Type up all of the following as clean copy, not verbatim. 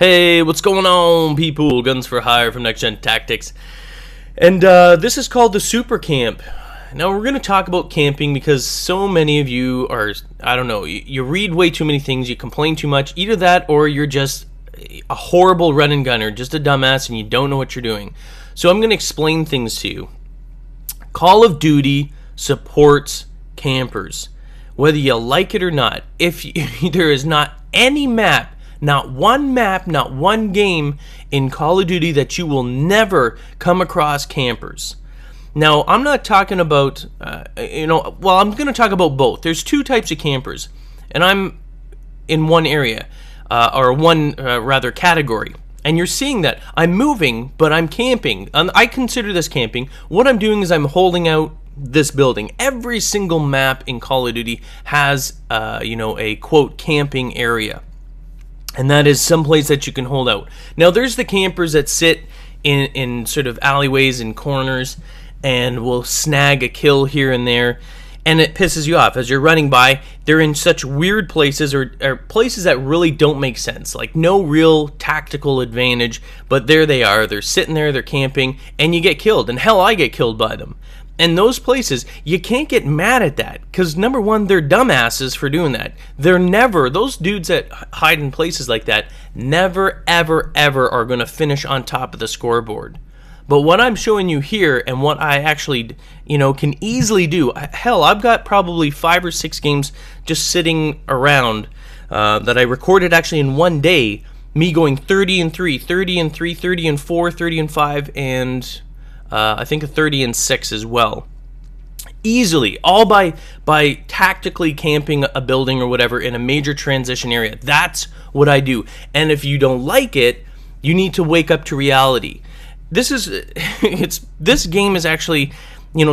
Hey, what's going on, people? Guns for Hire from NextGenTactics. And this is called the Super Camp. Now, we're going to talk about camping because so many of you are, I don't know, you read way too many things, you complain too much. Either that or you're just a horrible run and gunner, just a dumbass, and you don't know what you're doing. So I'm going to explain things to you. Call of Duty supports campers, whether you like it or not. If there is not any map, not one game in Call of Duty that you will never come across campers. Now, I'm not talking about, I'm going to talk about both. There's two types of campers, and I'm in one area, rather category. And you're seeing that I'm moving, but I'm camping. I consider this camping. What I'm doing is I'm holding out this building. Every single map in Call of Duty has, a quote camping area, and that is someplace that you can hold out. Now, there's the campers that sit in sort of alleyways and corners, and will snag a kill here and there, and it pisses you off as you're running by. They're in such weird places or places that really don't make sense, like no real tactical advantage, but there they are. They're sitting there, they're camping, and you get killed. And hell, I get killed by them. And those places, you can't get mad at that, because number one, they're dumbasses for doing that. Those dudes that hide in places like that never, ever, ever are going to finish on top of the scoreboard. But what I'm showing you here, and what I actually, can easily do, hell, I've got probably 5 or 6 games just sitting around that I recorded actually in one day, me going 30-3, 30-3, 30-4, 30-5, and I think a 30-6 as well. Easily, all by tactically camping a building or whatever in a major transition area. That's what I do. And if you don't like it, you need to wake up to reality. This game is actually,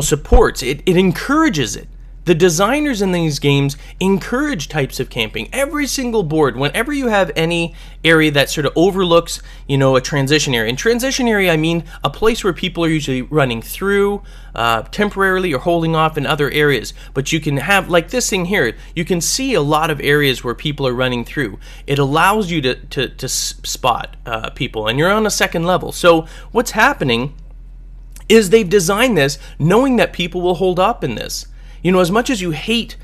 supports it. It encourages it. The designers in these games encourage types of camping. Every single board, whenever you have any area that sort of overlooks, a transition area. In transition area, I mean a place where people are usually running through, temporarily or holding off in other areas. But you can have, like this thing here, you can see a lot of areas where people are running through. It allows you to spot people, and you're on a second level. So what's happening is they've designed this knowing that people will hold up in this. As much as you hate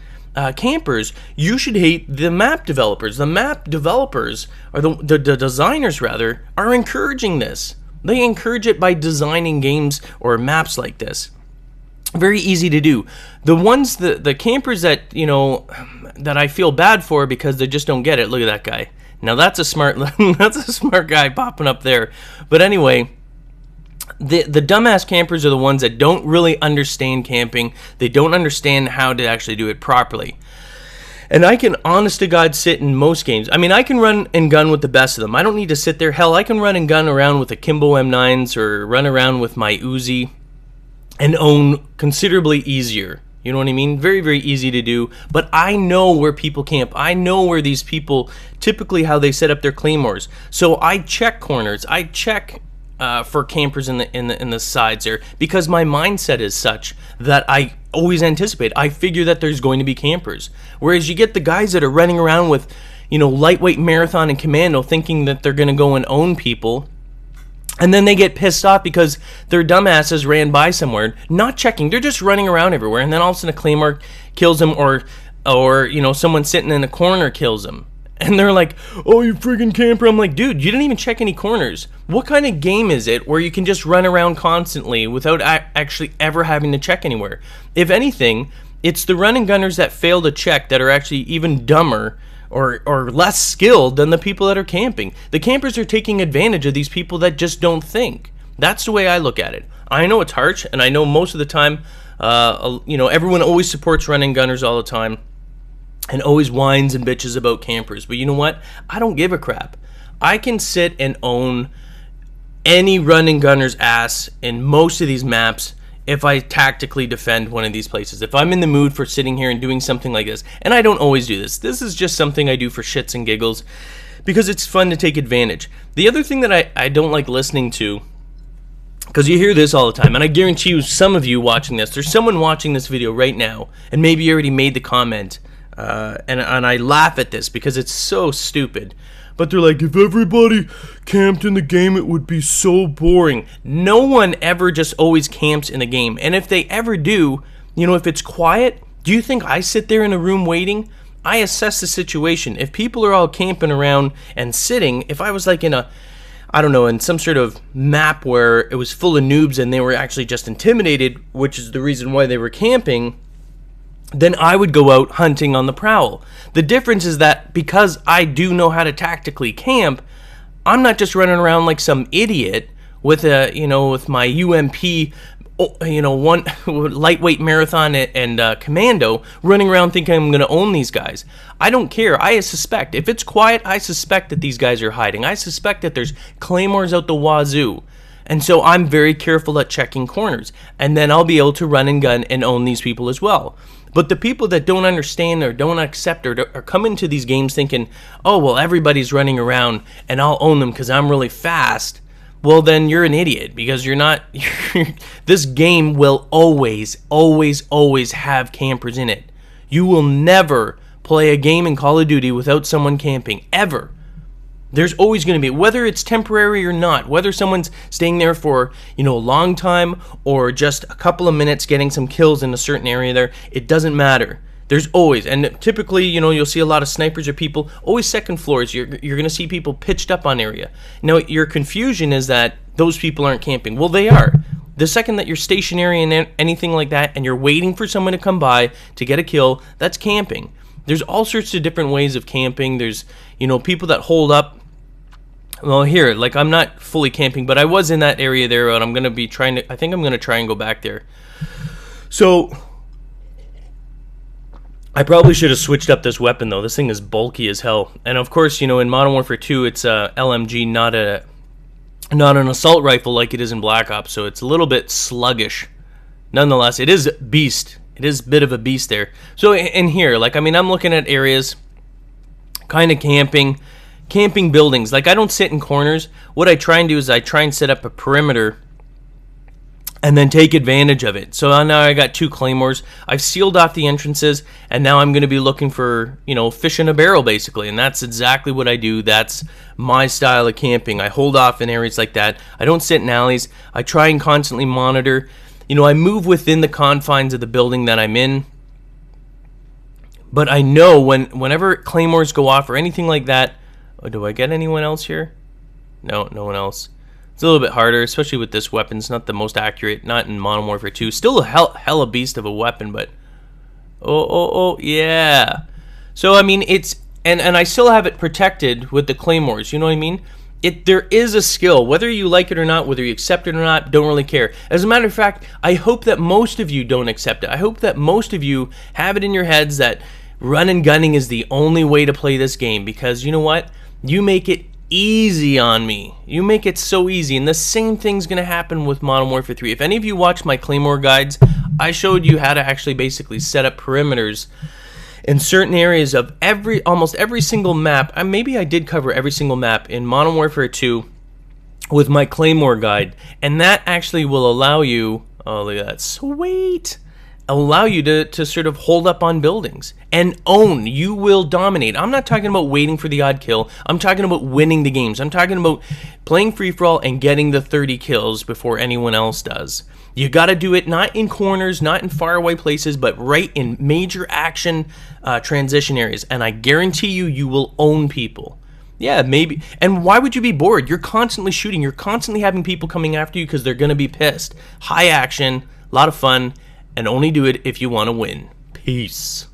campers, you should hate the map developers. The map developers, or the designers rather, are encouraging this. They encourage it by designing games or maps like this. Very easy to do. The campers that, that I feel bad for because they just don't get it. Look at that guy. Now that's a smart guy popping up there. But anyway, the dumbass campers are the ones that don't really understand camping. They don't understand how to actually do it properly. And I can, honest to God, sit in most games. I mean, I can run and gun with the best of them. I don't need to sit there. Hell, I can run and gun around with the Kimbo M9s or run around with my Uzi and own considerably easier. You know what I mean? Very, very easy to do. But I know where people camp. I know where these people, typically how they set up their claymores. So I check corners. I check for campers in the sides there, because my mindset is such that I always anticipate. I figure that there's going to be campers. Whereas you get the guys that are running around with, lightweight marathon and commando, thinking that they're going to go and own people, and then they get pissed off because their dumbasses ran by somewhere, not checking. They're just running around everywhere, and then all of a sudden a claymore kills them, or someone sitting in a corner kills them. And they're like, oh, you freaking camper. I'm like, dude, you didn't even check any corners. What kind of game is it where you can just run around constantly without actually ever having to check anywhere? If anything, it's the run and gunners that fail to check that are actually even dumber or less skilled than the people that are camping. The campers are taking advantage of these people that just don't think. That's the way I look at it. I know it's harsh, and I know most of the time, everyone always supports run and gunners all the time, and always whines and bitches about campers. But you know what? I don't give a crap. I can sit and own any run and gunner's ass in most of these maps if I tactically defend one of these places. If I'm in the mood for sitting here and doing something like this, and I don't always do this. This is just something I do for shits and giggles because it's fun to take advantage. The other thing that I don't like listening to, because you hear this all the time, and I guarantee you some of you watching this, there's someone watching this video right now, and maybe you already made the comment, and I laugh at this because it's so stupid. But they're like, if everybody camped in the game, it would be so boring. No one ever just always camps in a game. And if they ever do, you know, if it's quiet, do you think I sit there in a room waiting? I assess the situation. If people are all camping around and sitting, if I was like in a, I don't know, in some sort of map where it was full of noobs and they were actually just intimidated, which is the reason why they were camping, then I would go out hunting on the prowl. The difference is that because I do know how to tactically camp, I'm not just running around like some idiot with a, you know, with my UMP, you know, one lightweight marathon and Commando, running around thinking I'm going to own these guys. I don't care. I suspect. If it's quiet, I suspect that these guys are hiding. I suspect that there's claymores out the wazoo. And so I'm very careful at checking corners. And then I'll be able to run and gun and own these people as well. But the people that don't understand or don't accept or come into these games thinking, oh, well, everybody's running around and I'll own them because I'm really fast, well, then you're an idiot because you're not. This game will always, always, always have campers in it. You will never play a game in Call of Duty without someone camping, ever. There's always going to be, whether it's temporary or not, whether someone's staying there for, you know, a long time or just a couple of minutes getting some kills in a certain area there, it doesn't matter. There's always, and typically, you know, you'll see a lot of snipers or people, always second floors. You're going to see people pitched up on area. Now, your confusion is that those people aren't camping. Well, they are. The second that you're stationary and anything like that, and you're waiting for someone to come by to get a kill, that's camping. There's all sorts of different ways of camping. There's, you know, people that hold up. Well, here, like, I'm not fully camping, but I was in that area there, and I'm going to be trying to, I think I'm going to try and go back there. So, I probably should have switched up this weapon, though. This thing is bulky as hell. And, of course, you know, in Modern Warfare 2, it's a LMG, not an assault rifle like it is in Black Ops, so it's a little bit sluggish. Nonetheless, it is beast. It is a bit of a beast there. So, in here, like, I mean, I'm looking at areas, kind of camping buildings. Like, I don't sit in corners. What I try and do is I try and set up a perimeter and then take advantage of it. So now I got 2 claymores. I've sealed off the entrances, and now I'm going to be looking for, you know, fish in a barrel, basically. And that's exactly what I do. That's my style of camping. I hold off in areas like that. I don't sit in alleys. I try and constantly monitor. You know, I move within the confines of the building that I'm in. But I know whenever claymores go off or anything like that. Oh, do I get anyone else here? No, no one else. It's a little bit harder, especially with this weapon. It's not the most accurate. Not in Modern Warfare 2. Still a hella beast of a weapon, but oh, yeah. So I mean, it's and I still have it protected with the claymores. You know what I mean? There is a skill, whether you like it or not, whether you accept it or not. Don't really care. As a matter of fact, I hope that most of you don't accept it. I hope that most of you have it in your heads that run and gunning is the only way to play this game, because you know what? You make it easy on me. You make it so easy, and the same thing's going to happen with Modern Warfare 3. If any of you watched my Claymore guides, I showed you how to actually basically set up perimeters in certain areas of almost every single map. Maybe I did cover every single map in Modern Warfare 2 with my Claymore guide, and that actually will allow you, oh look at that, sweet, allow you to sort of hold up on buildings and own. You will dominate. I'm not talking about waiting for the odd kill. I'm talking about winning the games. I'm talking about playing free-for-all and getting the 30 kills before anyone else does. You got to do it not in corners, not in faraway places, but right in major action transition areas. And I guarantee you will own people. Yeah, maybe. And why would you be bored? You're constantly shooting. You're constantly having people coming after you because they're going to be pissed. High action, a lot of fun, and only do it if you want to win. Peace.